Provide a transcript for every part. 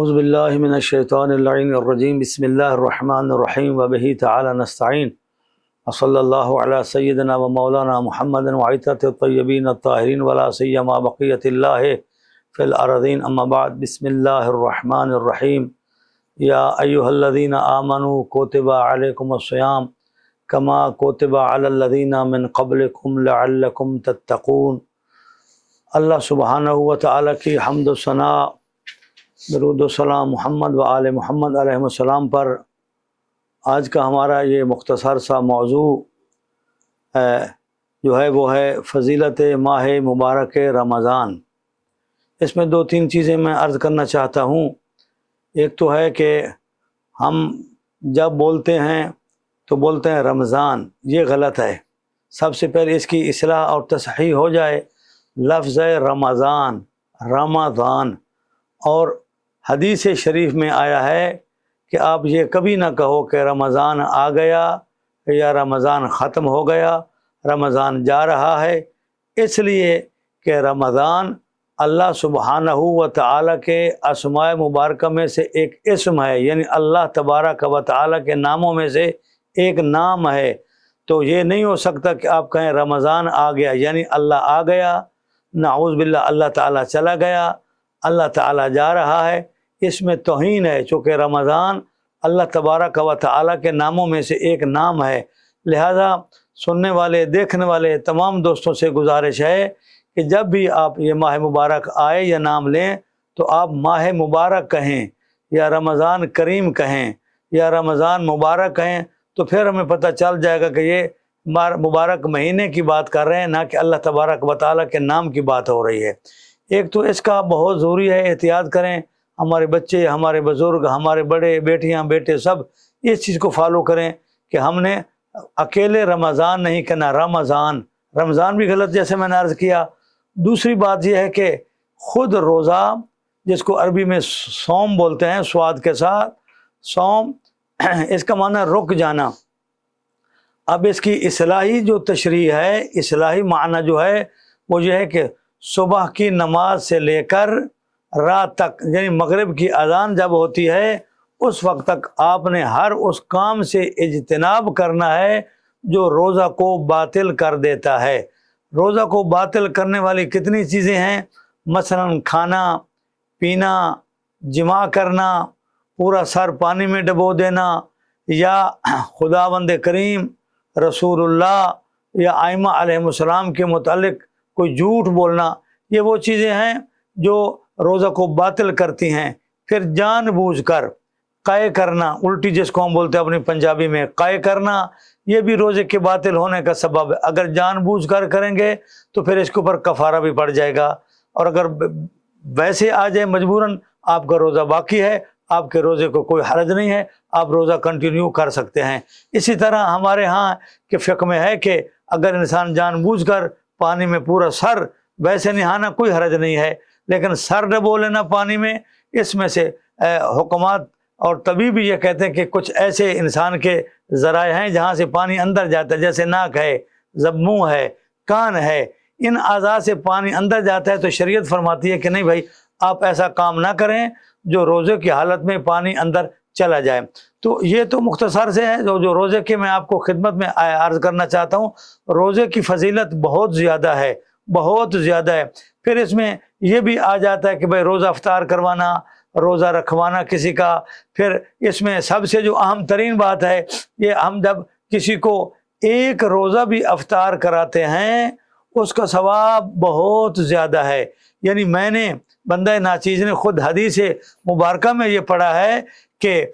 اعوذ باللہ من الشیطان اللعین الرجیم بسم اللہ الرحمن الرحیم وبہ تعالی نستعین وصلی اللہ علی سیدنا و مولانا محمد وعطرۃ الطیبین الطاہرین ولا سیما بقیۃ اللہ فی الارضین اما بعد بسم اللہ الرحمن الرحیم یا ایہا الذین آمنوا کتب علیکم الصیام کما کتب علی الذین من قبلکم لعلکم تتقون۔ اللہ سبحانہ و تعالی کی حمد و ثناء، درود و سلام محمد و آل محمد علیہ السلام پر۔ آج کا ہمارا یہ مختصر سا موضوع جو ہے وہ ہے فضیلت ماہ مبارک رمضان۔ اس میں دو تین چیزیں میں عرض کرنا چاہتا ہوں۔ ایک تو ہے کہ ہم جب بولتے ہیں تو بولتے ہیں رمضان، یہ غلط ہے۔ سب سے پہلے اس کی اصلاح اور تصحیح ہو جائے۔ لفظ رمضان، رمضان، اور حدیث شریف میں آیا ہے کہ آپ یہ کبھی نہ کہو کہ رمضان آ گیا یا رمضان ختم ہو گیا، رمضان جا رہا ہے، اس لیے کہ رمضان اللہ سبحانہ و تعالیٰ کے اسماء مبارکہ میں سے ایک اسم ہے، یعنی اللہ تبارک و تعالیٰ کے ناموں میں سے ایک نام ہے۔ تو یہ نہیں ہو سکتا کہ آپ کہیں رمضان آ گیا یعنی اللہ آ گیا، نعوذ باللہ اللہ تعالیٰ چلا گیا، اللہ تعالیٰ جا رہا ہے، اس میں توہین ہے، چونکہ رمضان اللہ تبارک و تعالیٰ کے ناموں میں سے ایک نام ہے۔ لہذا سننے والے دیکھنے والے تمام دوستوں سے گزارش ہے کہ جب بھی آپ یہ ماہ مبارک آئے یا نام لیں تو آپ ماہ مبارک کہیں یا رمضان کریم کہیں یا رمضان مبارک کہیں، تو پھر ہمیں پتہ چل جائے گا کہ یہ مبارک مہینے کی بات کر رہے ہیں، نہ کہ اللہ تبارک و تعالیٰ کے نام کی بات ہو رہی ہے۔ ایک تو اس کا بہت ضروری ہے احتیاط کریں، ہمارے بچے، ہمارے بزرگ، ہمارے بڑے، بیٹیاں بیٹے سب اس چیز کو فالو کریں کہ ہم نے اکیلے رمضان نہیں کہنا، رمضان بھی غلط جیسے میں نے عرض کیا۔ دوسری بات یہ ہے کہ خود روزہ، جس کو عربی میں صوم بولتے ہیں سواد کے ساتھ، صوم اس کا معنی ہے رک جانا۔ اب اس کی اصلاحی جو تشریح ہے، اصلاحی معنی جو ہے وہ یہ ہے کہ صبح کی نماز سے لے کر رات تک، یعنی مغرب کی اذان جب ہوتی ہے اس وقت تک آپ نے ہر اس کام سے اجتناب کرنا ہے جو روزہ کو باطل کر دیتا ہے۔ روزہ کو باطل کرنے والی کتنی چیزیں ہیں، مثلا کھانا پینا، جماع کرنا، پورا سر پانی میں ڈبو دینا، یا خداوند کریم، رسول اللہ یا ائمہ علیہ السلام کے متعلق کوئی جھوٹ بولنا، یہ وہ چیزیں ہیں جو روزہ کو باطل کرتی ہیں۔ پھر جان بوجھ کر قے کرنا، الٹی جس کو ہم بولتے ہیں اپنی پنجابی میں قے کرنا، یہ بھی روزے کے باطل ہونے کا سبب ہے۔ اگر جان بوجھ کر کریں گے تو پھر اس کے اوپر کفارہ بھی پڑ جائے گا، اور اگر ویسے آ جائے مجبوراً، آپ کا روزہ باقی ہے، آپ کے روزے کو کوئی حرج نہیں ہے، آپ روزہ کنٹینیو کر سکتے ہیں۔ اسی طرح ہمارے ہاں کے فقہ میں ہے کہ اگر انسان جان بوجھ کر پانی میں پورا سر، ویسے نہانا کوئی حرج نہیں ہے، لیکن سر ڈبو لینا پانی میں، اس میں سے حکمات اور طبیب یہ کہتے ہیں کہ کچھ ایسے انسان کے ذرائع ہیں جہاں سے پانی اندر جاتا ہے، جیسے ناک ہے، منہ ہے، کان ہے، ان اعضاء سے پانی اندر جاتا ہے، تو شریعت فرماتی ہے کہ نہیں بھائی آپ ایسا کام نہ کریں جو روزے کی حالت میں پانی اندر چلا جائے۔ تو یہ تو مختصر سے ہے جو روزے کے میں آپ کو خدمت میں عرض کرنا چاہتا ہوں۔ روزے کی فضیلت بہت زیادہ ہے، بہت زیادہ ہے۔ پھر اس میں یہ بھی آ جاتا ہے کہ بھائی روزہ افطار کروانا، روزہ رکھوانا کسی کا۔ پھر اس میں سب سے جو اہم ترین بات ہے، یہ ہم جب کسی کو ایک روزہ بھی افطار کراتے ہیں اس کا ثواب بہت زیادہ ہے۔ یعنی میں نے بندہ ناچیز نے خود حدیث مبارکہ میں یہ پڑھا ہے کہ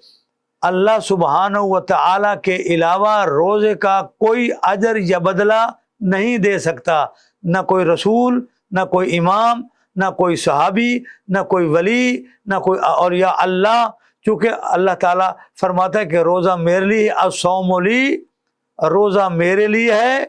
اللہ سبحانہ و تعالیٰ کے علاوہ روزے کا کوئی اجر یا بدلہ نہیں دے سکتا، نہ کوئی رسول، نہ کوئی امام، نہ کوئی صحابی، نہ کوئی ولی، نہ کوئی اولیاء اللہ، چونکہ اللہ تعالیٰ فرماتا ہے کہ روزہ میرے لیے، الصوم لی، روزہ میرے لیے ہے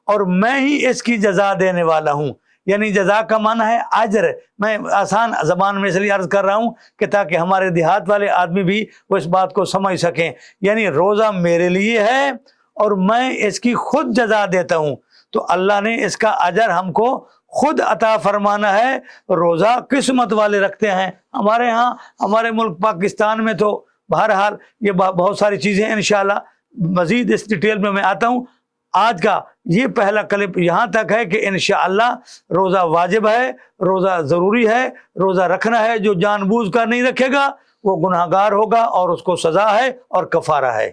اور میں ہی اس کی جزا دینے والا ہوں۔ یعنی جزا کا معنی ہے اجر۔ میں آسان زبان میں اس لیے عرض کر رہا ہوں کہ تاکہ ہمارے دیہات والے آدمی بھی وہ اس بات کو سمجھ سکیں۔ یعنی روزہ میرے لیے ہے اور میں اس کی خود جزا دیتا ہوں، تو اللہ نے اس کا اجر ہم کو خود عطا فرمانا ہے. روزہ قسمت والے رکھتے ہیں. ہمارے ہاں ہمارے ملک پاکستان میں تو بہرحال یہ بہت ساری چیزیں ہیں. انشاءاللہ مزید اس ڈیٹیل میں آتا ہوں. آج کا یہ پہلا کلپ یہاں تک ہے کہ انشاءاللہ روزہ واجب ہے, روزہ ضروری ہے, روزہ رکھنا ہے. جو جان بوجھ کر نہیں رکھے گا وہ گناہگار ہوگا اور اس کو سزا ہے اور کفارہ ہے.